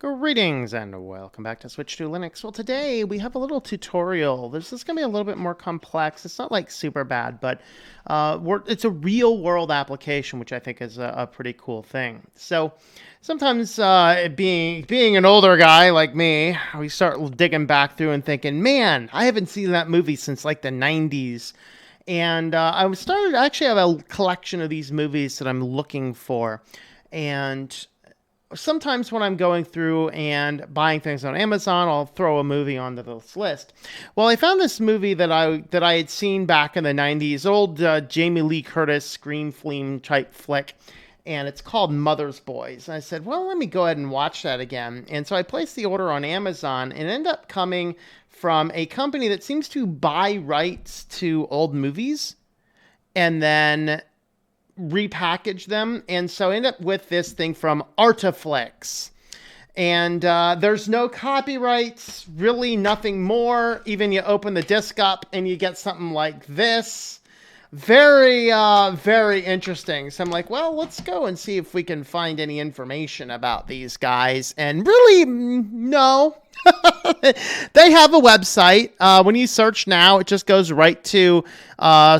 Greetings and welcome back to Switch to Linux. Well, today we have a little tutorial. This is going to be a little bit more complex. It's not like super bad, but it's a real world application, which I think is a pretty cool thing. So sometimes being an older guy like me, we start digging back through and thinking, man, I haven't seen that movie since like the 90s. And I actually have a collection of these movies that I'm looking for. And sometimes when I'm going through and buying things on Amazon, I'll throw a movie onto this list. Well, I found this movie that I had seen back in the 90s, old Jamie Lee Curtis screen film type flick, and it's called Mother's Boys. And I said, well, let me go ahead and watch that again. And so I placed the order on Amazon and ended up coming from a company that seems to buy rights to old movies and then repackage them, and so I end up with this thing from Artiflex, and there's no copyrights, really nothing more. Even you open the disc up and you get something like this. Very interesting. So I'm like, well, let's go and see if we can find any information about these guys. And really, no. They have a website. When you search now, it just goes right to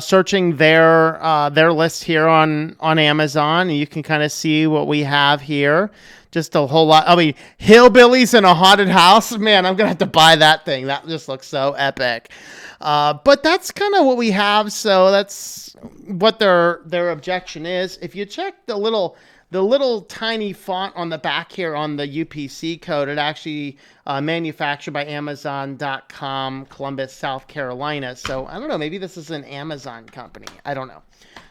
searching their list here on Amazon, and you can kind of see what we have here. Just a whole lot. I mean, hillbillies in a haunted house. Man, I'm gonna have to buy that thing. That just looks so epic. But that's kind of what we have. So that's what their objection is. If you check the little tiny font on the back here on the UPC code, it actually manufactured by Amazon.com, Columbus, South Carolina. So I don't know, maybe this is an Amazon company. I don't know.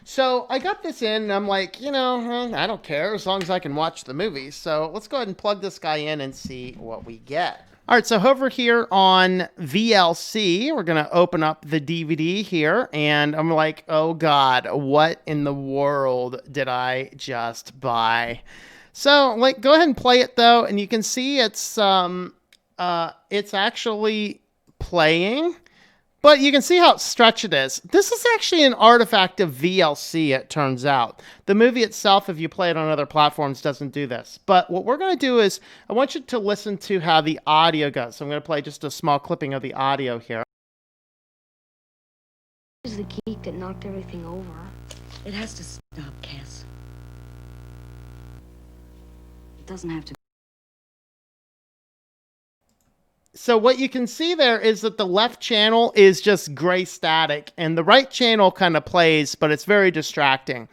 So I got this in and I'm like, I don't care as long as I can watch the movie. So let's go ahead and plug this guy in and see what we get. All right, so over here on VLC, we're going to open up the DVD here, and I'm like, oh God, what in the world did I just buy? So, go ahead and play it, though, and you can see it's actually playing, but you can see how stretched it is. This is actually an artifact of VLC, it turns out. The movie itself, if you play it on other platforms, doesn't do this. But what we're going to do is, I want you to listen to how the audio goes. So I'm going to play just a small clipping of the audio here. Where's the geek that knocked everything over? It has to stop, Cass. It doesn't have to. So what you can see there is that the left channel is just gray static and the right channel kind of plays, but it's very distracting.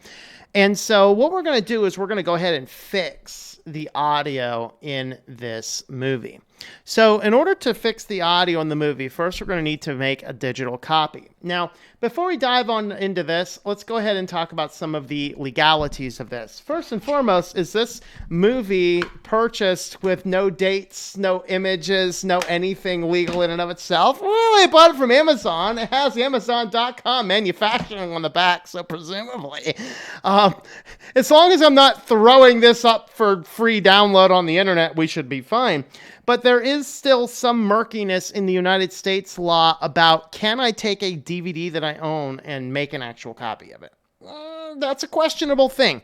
And so what we're going to do is we're going to go ahead and fix the audio in this movie. So in order to fix the audio in the movie, first we're going to need to make a digital copy. Now, before we dive on into this, let's go ahead and talk about some of the legalities of this. First and foremost, is this movie purchased with no dates, no images, no anything legal in and of itself? Well, I bought it from Amazon. It has Amazon.com manufacturing on the back, so presumably. As long as I'm not throwing this up for free download on the internet, we should be fine. But there is still some murkiness in the United States law about, can I take a DVD that I own and make an actual copy of it? That's a questionable thing.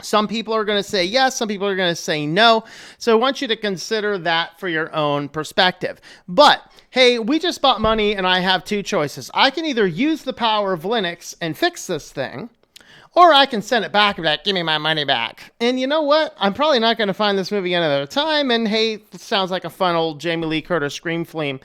Some people are going to say yes, some people are going to say no. So I want you to consider that for your own perspective. But hey, we just bought money and I have two choices. I can either use the power of Linux and fix this thing, or I can send it back and be like, give me my money back. And you know what? I'm probably not going to find this movie another time. And hey, it sounds like a fun old Jamie Lee Curtis scream flame.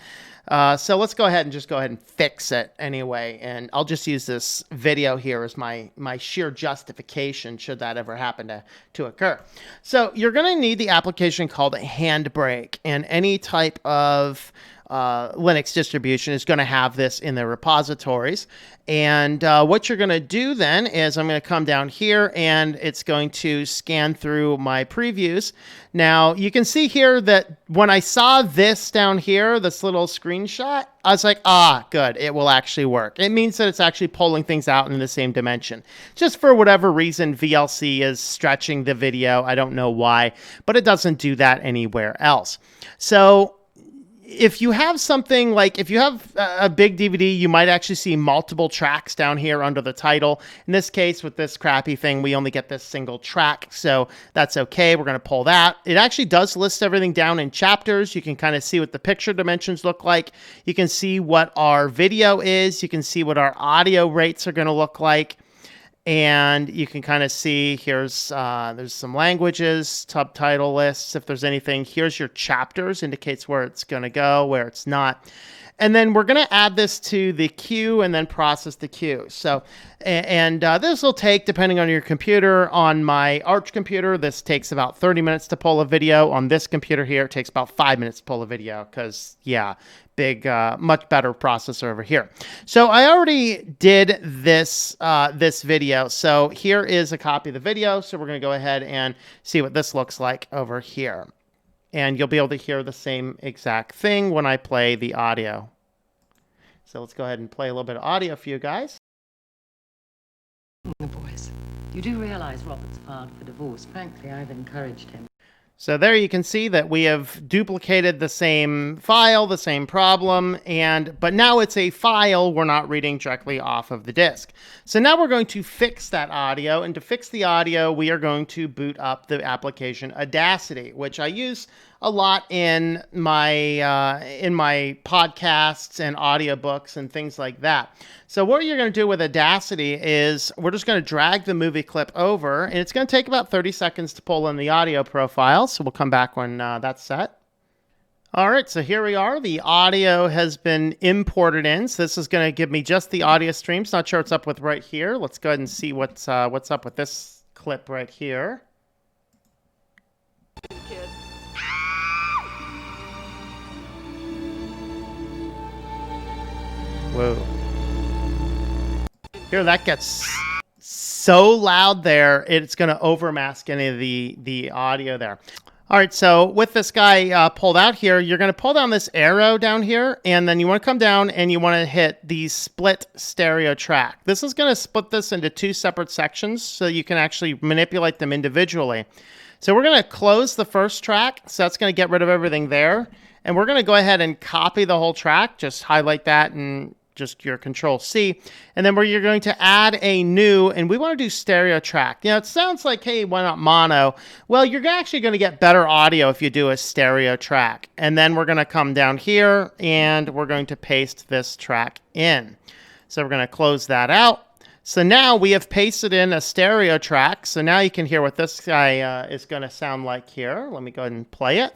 So let's go ahead and fix it anyway. And I'll just use this video here as my sheer justification should that ever happen to occur. So you're going to need the application called Handbrake, and any type of Linux distribution is going to have this in their repositories. And what you're going to do then is I'm going to come down here and it's going to scan through my previews. Now you can see here that when I saw this down here, this little screenshot, I was like, good, it will actually work. It means that it's actually pulling things out in the same dimension. Just for whatever reason, VLC is stretching the video. I don't know why, but it doesn't do that anywhere else. So if you have something like, if you have a big DVD, you might actually see multiple tracks down here under the title. In this case, with this crappy thing, we only get this single track, so that's okay. We're going to pull that. It actually does list everything down in chapters. You can kind of see what the picture dimensions look like. You can see what our video is. You can see what our audio rates are going to look like. And you can kind of see here's there's some languages, subtitle lists. If there's anything, here's your chapters, indicates where it's going to go, where it's not. And then we're going to add this to the queue and then process the queue. So, and this will take, depending on your computer, on my Arch computer, this takes about 30 minutes to pull a video. On this computer here, it takes about 5 minutes to pull a video because, yeah, big, much better processor over here. So I already did this, this video. So here is a copy of the video. So we're going to go ahead and see what this looks like over here. And you'll be able to hear the same exact thing when I play the audio. So let's go ahead and play a little bit of audio for you guys. The boys. You do realize Robert's filed for divorce. Frankly, I've encouraged him. So there you can see that we have duplicated the same file, the same problem, but now it's a file we're not reading directly off of the disk. So now we're going to fix that audio, and to fix the audio, we are going to boot up the application Audacity, which I use a lot in my podcasts and audiobooks and things like that. So what you're going to do with Audacity is we're just going to drag the movie clip over, and it's going to take about 30 seconds to pull in the audio profile. So we'll come back when that's set. All right, so here we are. The audio has been imported in. So this is going to give me just the audio streams. Not sure what's up with right here. Let's go ahead and see what's up with this clip right here. Whoa. Here, that gets so loud there, it's going to overmask any of the audio there. All right, so with this guy pulled out here, you're going to pull down this arrow down here, and then you want to come down and you want to hit the split stereo track. This is going to split this into two separate sections so you can actually manipulate them individually. So we're going to close the first track, so that's going to get rid of everything there. And we're going to go ahead and copy the whole track, just highlight that and just your Control-C. And then you're going to add a new, and we want to do stereo track. You know, it sounds like, hey, why not mono? Well, you're actually going to get better audio if you do a stereo track. And then we're going to come down here, and we're going to paste this track in. So we're going to close that out. So now we have pasted in a stereo track. So now you can hear what this guy is going to sound like here. Let me go ahead and play it.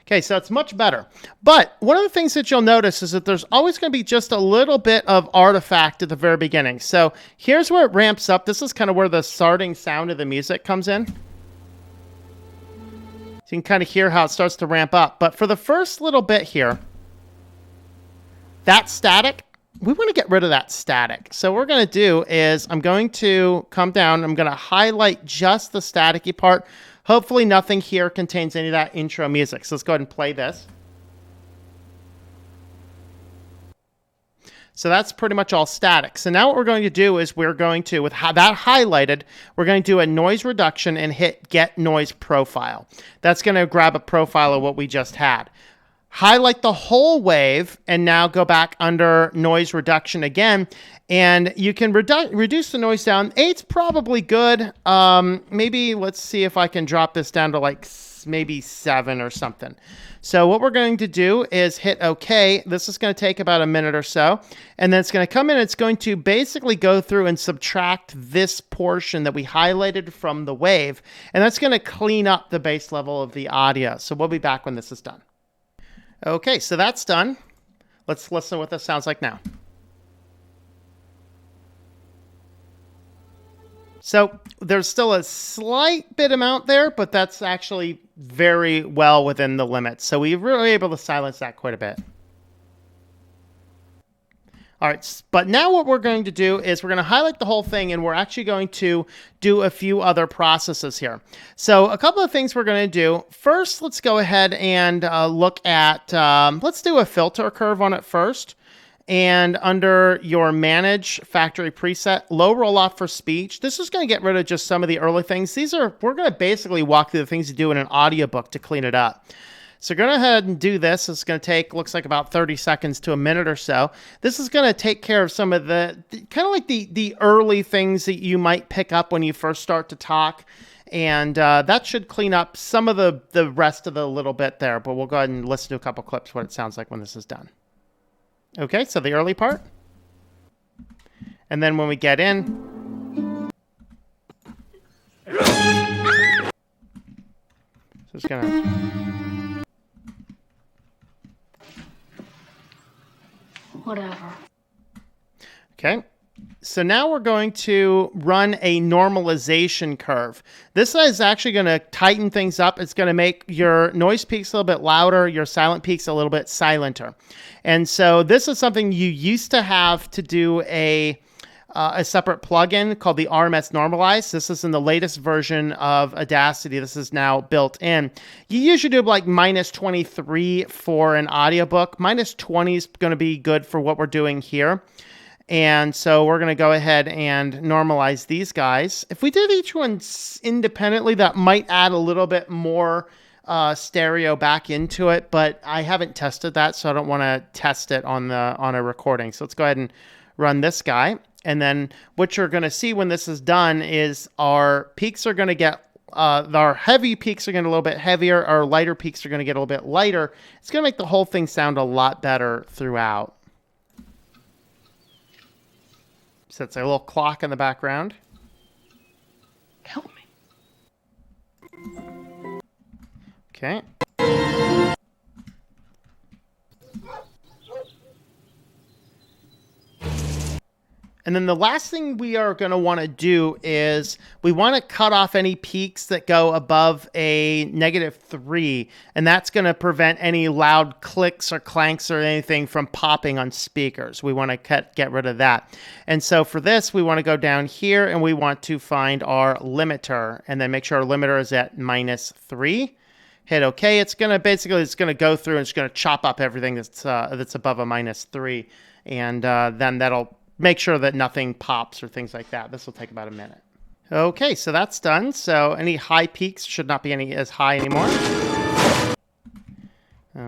Okay, so it's much better. But one of the things that you'll notice is that there's always going to be just a little bit of artifact at the very beginning. So here's where it ramps up. This is kind of where the starting sound of the music comes in. So you can kind of hear how it starts to ramp up. But for the first little bit here, that static, we want to get rid of that static. So what we're going to do is I'm going to come down. I'm going to highlight just the staticky part. Hopefully nothing here contains any of that intro music. So let's go ahead and play this. So that's pretty much all static. So now what we're going to do is we're going to, with that highlighted, we're going to do a noise reduction and hit Get Noise Profile. That's going to grab a profile of what we just had. Highlight the whole wave and now go back under noise reduction again. And you can reduce the noise down. 8's probably good. Maybe let's see if I can drop this down to like maybe 7 or something. So what we're going to do is hit OK. This is going to take about a minute or so. And then it's going to come in. It's going to basically go through and subtract this portion that we highlighted from the wave. And that's going to clean up the bass level of the audio. So we'll be back when this is done. Okay, so that's done. Let's listen to what this sounds like now. So there's still a slight bit amount there, but that's actually very well within the limits. So we were able to silence that quite a bit. All right, but now what we're going to do is we're going to highlight the whole thing, and we're actually going to do a few other processes here. So a couple of things we're going to do. First, let's go ahead and look at, let's do a filter curve on it first. And under your manage factory preset, low roll off for speech, this is going to get rid of just some of the early things. We're going to basically walk through the things you do in an audiobook to clean it up. So go ahead and do this. It's going to take, looks like about 30 seconds to a minute or so. This is going to take care of some of the kind of like the early things that you might pick up when you first start to talk. And that should clean up some of the rest of the little bit there. But we'll go ahead and listen to a couple clips what it sounds like when this is done. Okay, so the early part. And then when we get in, just gonna... Whatever. Okay. So now we're going to run a normalization curve. This is actually going to tighten things up. It's going to make your noise peaks a little bit louder, your silent peaks a little bit silenter. And so this is something you used to have to do a separate plugin called the Rms Normalize. This is in the latest version of Audacity. This is now built in. You usually do like minus 23 for an audiobook. Minus 20 is going to be good for what we're doing here. And so we're going to go ahead and normalize these guys. If we did each one independently, that might add a little bit more stereo back into it, but I haven't tested that, so I don't want to test it on a recording. So let's go ahead and run this guy. And then what you're going to see when this is done is our peaks are going to get, our heavy peaks are going to get a little bit heavier, our lighter peaks are going to get a little bit lighter. It's going to make the whole thing sound a lot better throughout. So it's a little clock in the background. Help me. Okay. And then the last thing we are going to want to do is we want to cut off any peaks that go above a -3. And that's going to prevent any loud clicks or clanks or anything from popping on speakers. We want to get rid of that. And so for this, we want to go down here and we want to find our limiter and then make sure our limiter is at -3. Hit OK. It's going to go through and it's going to chop up everything that's above a -3. And then that'll make sure that nothing pops or things like that. This will take about a minute. Okay, so that's done. So any high peaks should not be as high anymore.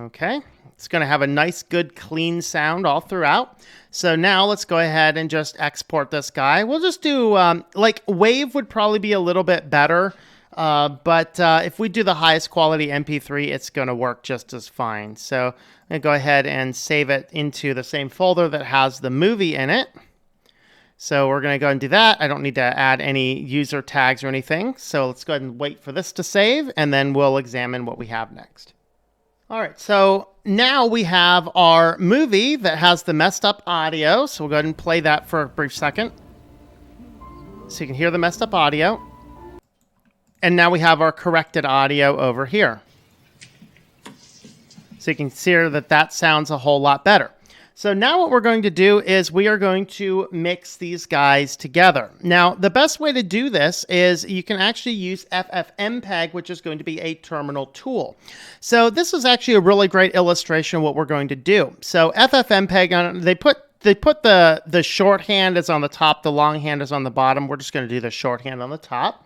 Okay, it's going to have a nice, good, clean sound all throughout. So now let's go ahead and just export this guy. We'll just do, like Wave would probably be a little bit better. But if we do the highest quality MP3, it's going to work just as fine. So I'm going to go ahead and save it into the same folder that has the movie in it. So we're going to go and do that. I don't need to add any user tags or anything. So let's go ahead and wait for this to save, and then we'll examine what we have next. All right, so now we have our movie that has the messed up audio. So we'll go ahead and play that for a brief second. So you can hear the messed up audio. And now we have our corrected audio over here. So you can see that sounds a whole lot better. So now what we're going to do is we are going to mix these guys together. Now, the best way to do this is you can actually use FFMpeg, which is going to be a terminal tool. So this is actually a really great illustration of what we're going to do. So FFmpeg, they put the shorthand is on the top, the longhand is on the bottom. We're just going to do the shorthand on the top.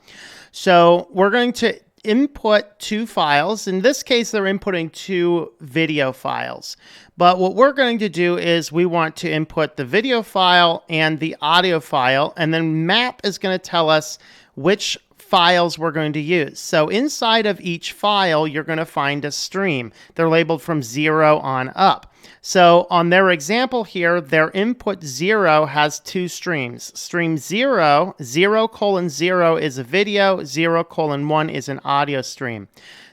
So we're going to input two files. In this case, they're inputting two video files. But what we're going to do is we want to input the video file and the audio file, and then map is going to tell us which files we're going to use. So inside of each file, you're going to find a stream. They're labeled from 0 on up. So on their example here, their input 0 has two streams. Stream 0, 0:0 is a video, 0:1 is an audio stream.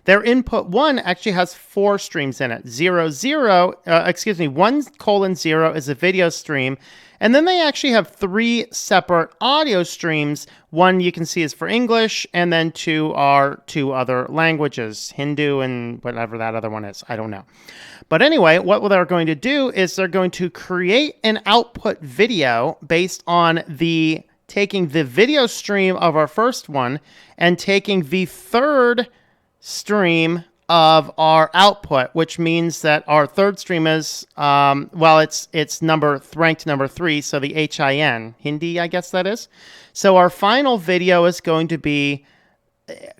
Their input 1 actually has 4 streams in it. 1:0 is a video stream. And then they actually have 3 separate audio streams. One you can see is for English, and then 2 are 2 other languages, Hindu and whatever that other one is. I don't know. But anyway, what they're going to do is they're going to create an output video based on taking the video stream of our first one and taking the third stream of our output, which means that our third stream is, well, it's ranked number 3, so the Hindi, I guess that is. So our final video is going to be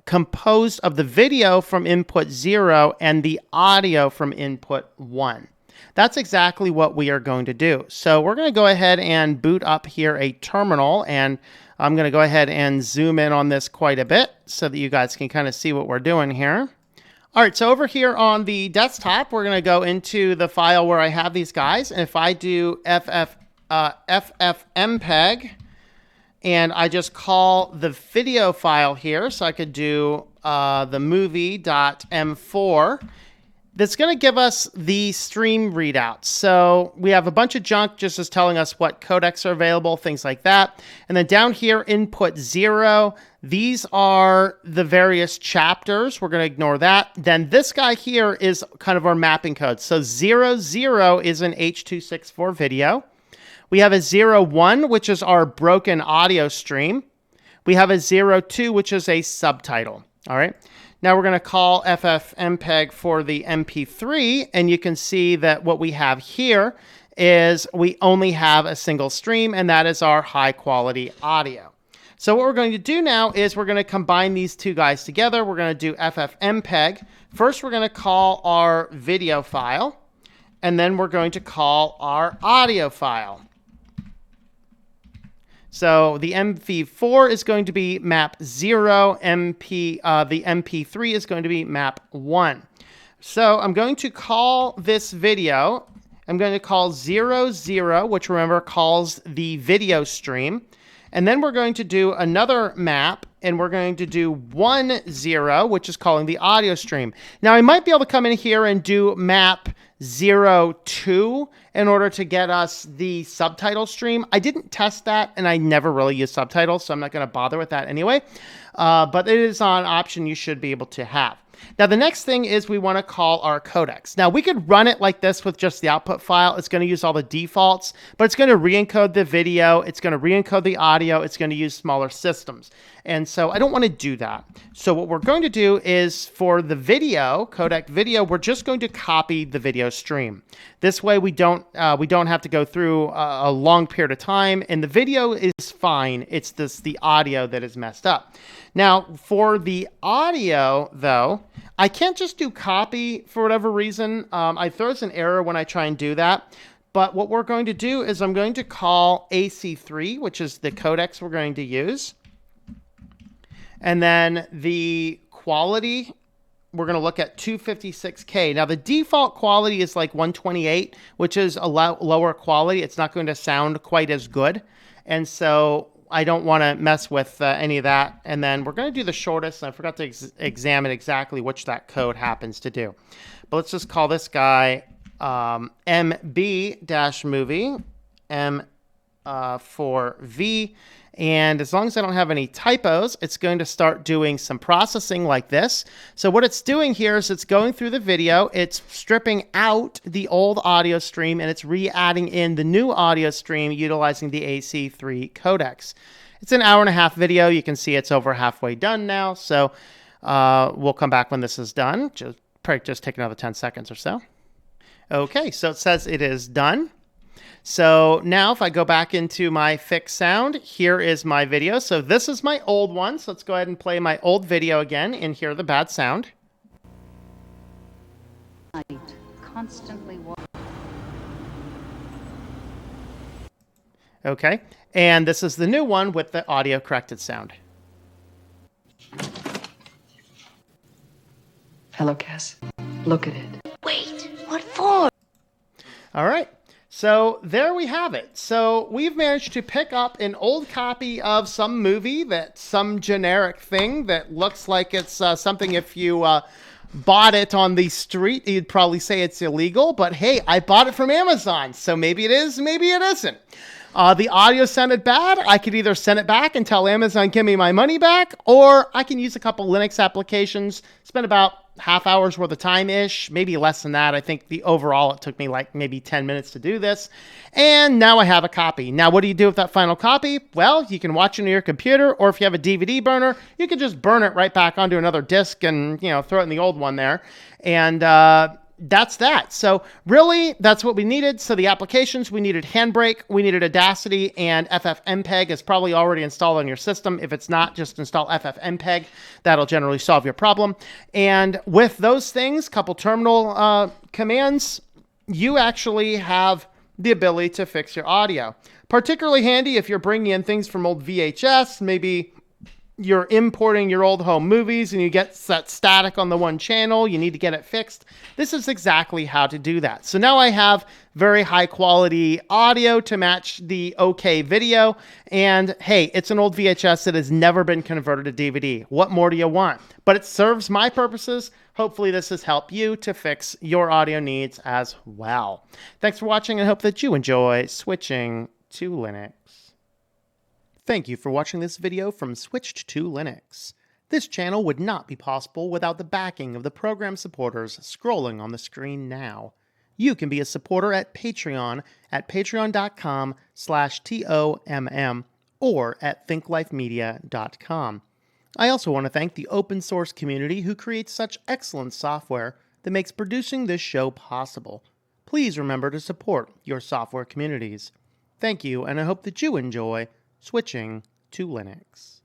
composed of the video from input 0 and the audio from input 1. That's exactly what we are going to do. So we're going to go ahead and boot up here a terminal, and I'm going to go ahead and zoom in on this quite a bit so that you guys can kind of see what we're doing here. All right, so over here on the desktop, we're going to go into the file where I have these guys. And if I do FFMpeg, and I just call the video file here, so I could do the movie.m4, that's going to give us the stream readouts. So we have a bunch of junk just as telling us what codecs are available, things like that. And then down here, input 0, these are the various chapters. We're going to ignore that. Then this guy here is kind of our mapping code. So 00 is an H.264 video. We have a 01, which is our broken audio stream. We have a 02, which is a subtitle. All right. Now we're going to call FFmpeg for the MP3, and you can see that what we have here is we only have a single stream, and that is our high quality audio. So what we're going to do now is we're going to combine these two guys together. We're going to do FFmpeg. First, we're going to call our video file, and then we're going to call our audio file. So the MP4 is going to be map 0, the MP3 is going to be map 1. So I'm going to call this video, I'm going to call 00, which remember calls the video stream. And then we're going to do another map, and we're going to do 10, which is calling the audio stream. Now I might be able to come in here and do map 02 in order to get us the subtitle stream. I didn't test that, and I never really use subtitles, so I'm not going to bother with that anyway. But it is an option you should be able to have. Now, the next thing is we want to call our codecs. Now, we could run it like this with just the output file. It's going to use all the defaults, but it's going to re-encode the video. It's going to re-encode the audio. It's going to use smaller systems. And so I don't want to do that. So what we're going to do is for the video, codec video, we're just going to copy the video stream. This way we don't have to go through a long period of time, and the video is fine. It's the audio that is messed up. Now, for the audio, though, I can't just do copy for whatever reason. I throws an error when I try and do that. But what we're going to do is I'm going to call AC3, which is the codecs we're going to use. And then the quality, we're going to look at 256K. Now, the default quality is like 128, which is a lower quality. It's not going to sound quite as good. And so I don't want to mess with any of that. And then we're going to do the shortest. And I forgot to examine exactly which that code happens to do. But let's just call this guy MB-movie, M4V. And as long as I don't have any typos, it's going to start doing some processing like this. So what it's doing here is it's going through the video, it's stripping out the old audio stream, and it's re-adding in the new audio stream utilizing the AC3 codecs. It's an 1.5-hour video. You can see it's over halfway done now. So we'll come back when this is done. Probably just take another 10 seconds or so. Okay, so it says it is done. So now if I go back into my fixed sound, here is my video. So this is my old one. So let's go ahead and play my old video again and hear the bad sound. Constantly Okay, and this is the new one with the audio corrected sound. Hello, Cass. Look at it. Wait, what for? All right. So there we have it. So we've managed to pick up an old copy of some movie, some generic thing that looks like it's something if you bought it on the street, you'd probably say it's illegal. But hey, I bought it from Amazon, so maybe it is, maybe it isn't. The audio sounded bad. I could either send it back and tell Amazon, give me my money back, or I can use a couple Linux applications, spend about half hour's worth of time-ish, maybe less than that. I think the overall, it took me like maybe 10 minutes to do this. And now I have a copy. Now, what do you do with that final copy? Well, you can watch it on your computer, or if you have a DVD burner, you can just burn it right back onto another disc and, throw it in the old one there. And, that's that. So really, that's what we needed. So the applications, we needed Handbrake, we needed Audacity, and FFmpeg is probably already installed on your system. If it's not, just install FFmpeg. That'll generally solve your problem. And with those things, couple terminal commands, you actually have the ability to fix your audio. Particularly handy if you're bringing in things from old VHS, maybe you're importing your old home movies and you get that static on the one channel, you need to get it fixed. This is exactly how to do that. So now I have very high quality audio to match the okay video. And hey, it's an old VHS that has never been converted to DVD. What more do you want? But it serves my purposes. Hopefully this has helped you to fix your audio needs as well. Thanks for watching and I hope that you enjoy switching to Linux. Thank you for watching this video from Switched to Linux. This channel would not be possible without the backing of the program supporters scrolling on the screen now. You can be a supporter at Patreon at patreon.com/TOMM or at thinklifemedia.com. I also want to thank the open source community who creates such excellent software that makes producing this show possible. Please remember to support your software communities. Thank you, and I hope that you enjoy switching to Linux.